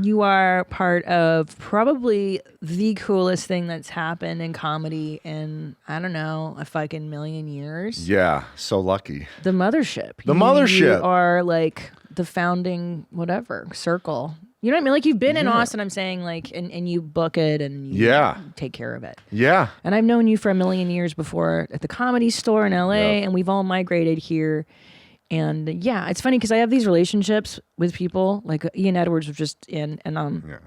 You are part of probably the coolest thing that's happened in comedy in, I don't know, a fucking million years. Yeah, so lucky. The Mothership. The Mothership. You are like the founding whatever circle. You know what I mean? Like you've been in Austin, I'm saying, like, and you book it and you take care of it. Yeah. And I've known you for a million years before at the Comedy Store in LA, and we've all migrated here. And yeah, it's funny because I have these relationships with people like Ian Edwards was just in, and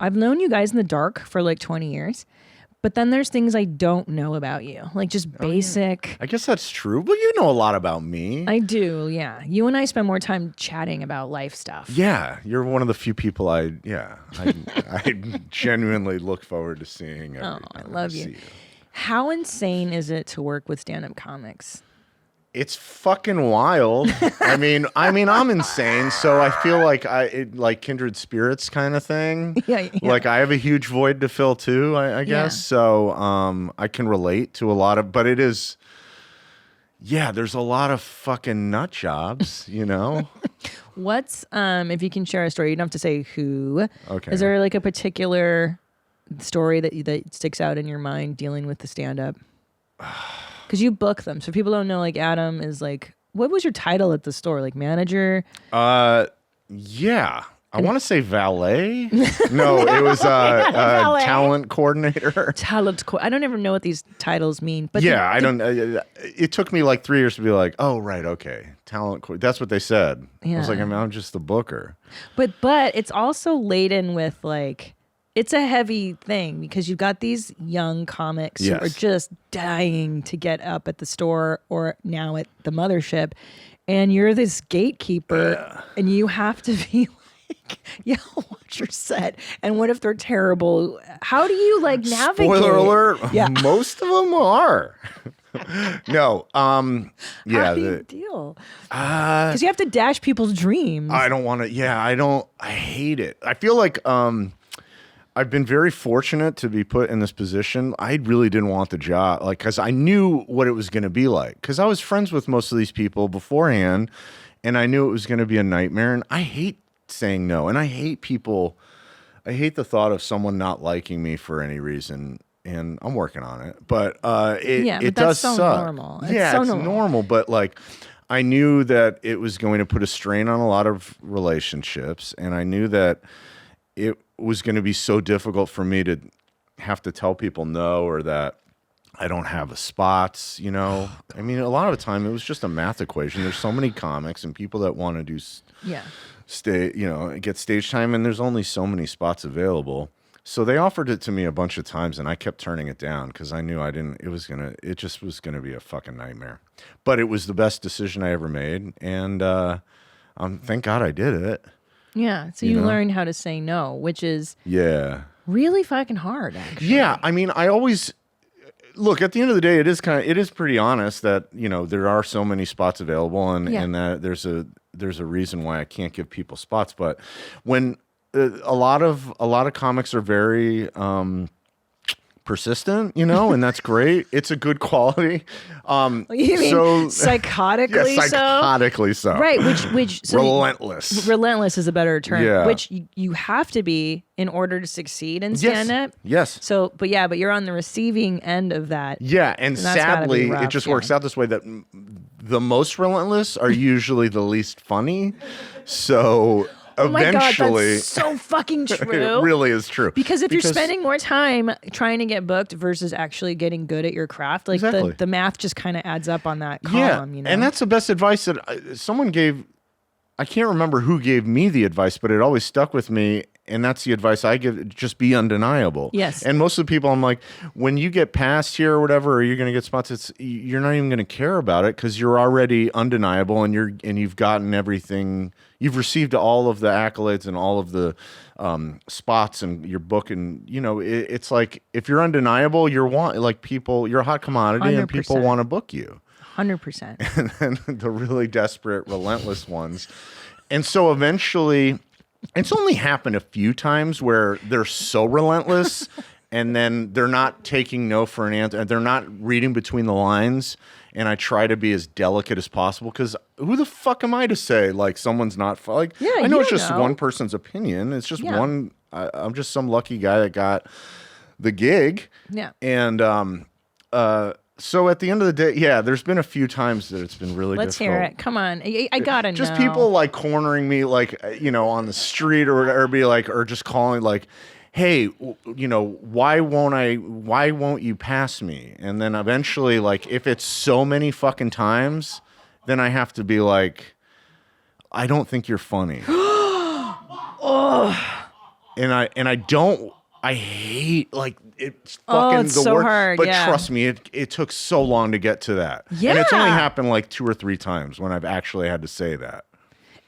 I've known you guys in the dark for like 20 years. But then there's things I don't know about you, like just basic. I guess that's true. Well, you know a lot about me. I do, yeah. You and I spend more time chatting about life stuff. Yeah, you're one of the few people I genuinely look forward to seeing. I love you. How insane is it to work with stand-up comics? It's fucking wild. I mean, I'm insane, so I feel like like kindred spirits kind of thing. Yeah. Like I have a huge void to fill too, I guess. Yeah. So I can relate to a lot of, but it is, there's a lot of fucking nut jobs, you know. What's if you can share a story, you don't have to say who. Okay. Is there like a particular story that sticks out in your mind dealing with the stand-up? Because you book them. So people don't know, like Adam is like, what was your title at the store? Like manager? Yeah. I want to say valet. No, it was talent coordinator. I don't even know what these titles mean. But yeah, I don't. It took me like 3 years to be like, oh, right, okay. Talent. That's what they said. I was like, I'm just the booker. But it's also laden with like, it's a heavy thing because you've got these young comics who are just dying to get up at the store or now at the Mothership. And you're this gatekeeper and you have to be like, watch your set. And what if they're terrible? How do you like navigate? Spoiler alert. Yeah. Most of them are. No. How do you deal? Because you have to dash people's dreams. I don't want to. I hate it. I feel like I've been very fortunate to be put in this position. I really didn't want the job, like, because I knew what it was going to be like. Because I was friends with most of these people beforehand, and I knew it was going to be a nightmare. And I hate saying no, and I hate people. I hate the thought of someone not liking me for any reason, and I'm working on it. But it does suck. Normal. It's normal. But like, I knew that it was going to put a strain on a lot of relationships, and I knew that it was going to be so difficult for me to have to tell people no, or that I don't have the spots, you know. I mean, a lot of the time it was just a math equation. There's so many comics and people that want to do get stage time, and there's only so many spots available. So they offered it to me a bunch of times, and I kept turning it down because I knew it just was gonna be a fucking nightmare. But it was the best decision I ever made, and thank God I did it. Yeah, so you learned how to say no, which is really fucking hard, actually. Yeah, I mean, I always look at the end of the day. It is pretty honest that there are so many spots available, and that there's a reason why I can't give people spots. But when a lot of comics are very persistent, and that's great. It's a good quality. You mean psychotically so? Psychotically so. Right, which so relentless. Relentless is a better term. Yeah. Which you have to be in order to succeed in stand-up. Yes. So, but you're on the receiving end of that. Yeah, and sadly, it just works out this way that the most relentless are usually the least funny. So Oh my eventually, God, that's so fucking true. It really is true. Because you're spending more time trying to get booked versus actually getting good at your craft, like the math just kind of adds up on that column. Yeah, and that's the best advice that someone gave. I can't remember who gave me the advice, but it always stuck with me. And that's the advice I give: just be undeniable. Yes. And most of the people, I'm like, when you get past here or whatever, or you're going to get spots, you're not even going to care about it because you're already undeniable, and you've gotten everything. You've received all of the accolades and all of the spots and your book, and it's like if you're undeniable, you're a hot commodity, 100%. And people want to book you. 100%. And then the really desperate, relentless ones, and so eventually. It's only happened a few times where they're so relentless and then they're not taking no for an answer. They're not reading between the lines. And I try to be as delicate as possible because who the fuck am I to say like someone's not like? Yeah, I know it's just one person's opinion. It's just one I'm just some lucky guy that got the gig. Yeah. And so at the end of the day, yeah, there's been a few times that it's been really Let's difficult. hear it. Come on. I gotta know. Just people like cornering me, like, on the street or be like, or just calling like, hey, why won't you pass me? And then eventually, like, if it's so many fucking times, then I have to be like, I don't think you're funny. And I hate, like, it's fucking it's the so word. hard, But yeah. trust me, it took so long to get to that. Yeah. And it's only happened like 2 or 3 times when I've actually had to say that.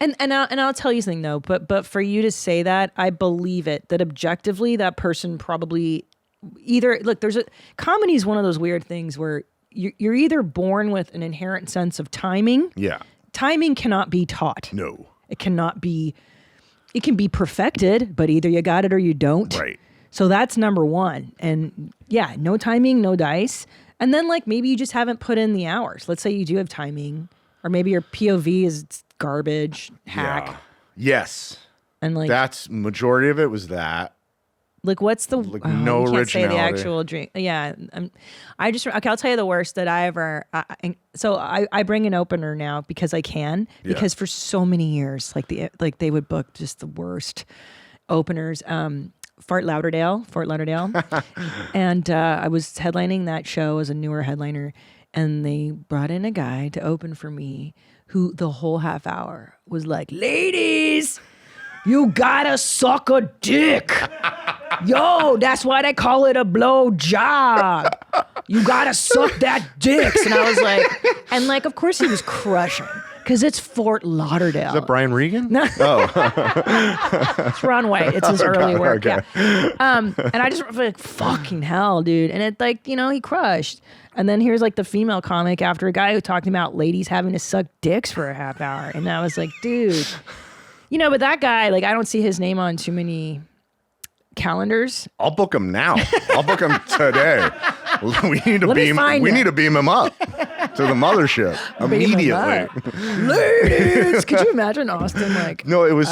And I'll tell you something though, but for you to say that, I believe it, that objectively that person probably comedy is one of those weird things where you're either born with an inherent sense of timing. Yeah. Timing cannot be taught. No. It can be perfected, but either you got it or you don't. Right. So that's number one. And yeah, no timing, no dice. And then like maybe you just haven't put in the hours. Let's say you do have timing, or maybe your POV is garbage, hack. Yeah. Yes. And like That's majority of it was that. like what's the no you can't say the originality. actual drink. Yeah. I'll tell you the worst that I ever I bring an opener now because I can, because for so many years like they would book just the worst openers. Fort Lauderdale. And I was headlining that show as a newer headliner, and they brought in a guy to open for me who the whole half hour was like, ladies, you gotta suck a dick. Yo, that's why they call it a blow job. You gotta suck that dick. And I was like, of course he was crushing. Because it's Fort Lauderdale. Is that Brian Regan? No. Oh. It's Ron White. It's his early work. Okay. Yeah. And I just like, fucking hell, dude. And it like, he crushed. And then here's like the female comic after a guy who talked about ladies having to suck dicks for a half hour. And I was like, dude, but that guy, like, I don't see his name on too many calendars. I'll book him now. I'll book him today. We need to beam him up to the mothership immediately. Ladies, could you imagine Austin like? No, it was.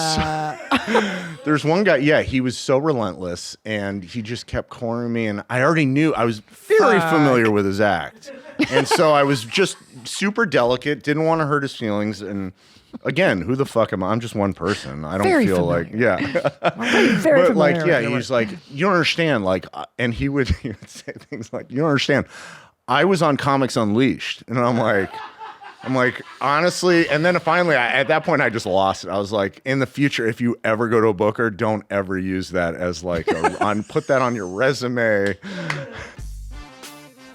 There's one guy. Yeah, he was so relentless, and he just kept cornering me. And I already knew I was very familiar with his act, and so I was just super delicate. Didn't want to hurt his feelings, and. Again, who the fuck am I? I'm just one person. I don't Very feel familiar. but like, yeah, he's like, you don't understand. Like, and he would say things like, you don't understand. I was on Comics Unleashed, and I'm like, honestly. And then finally, at that point, I just lost it. I was like, in the future, if you ever go to a booker, don't ever use that as like, put that on your resume.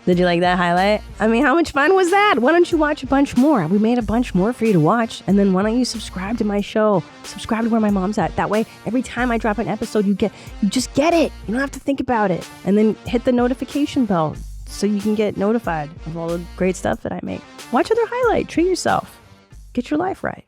Did you like that highlight? I mean, how much fun was that? Why don't you watch a bunch more? We made a bunch more for you to watch. And then why don't you subscribe to my show? Subscribe to Where My Mom's At. That way, every time I drop an episode, you just get it. You don't have to think about it. And then hit the notification bell so you can get notified of all the great stuff that I make. Watch other highlight. Treat yourself. Get your life right.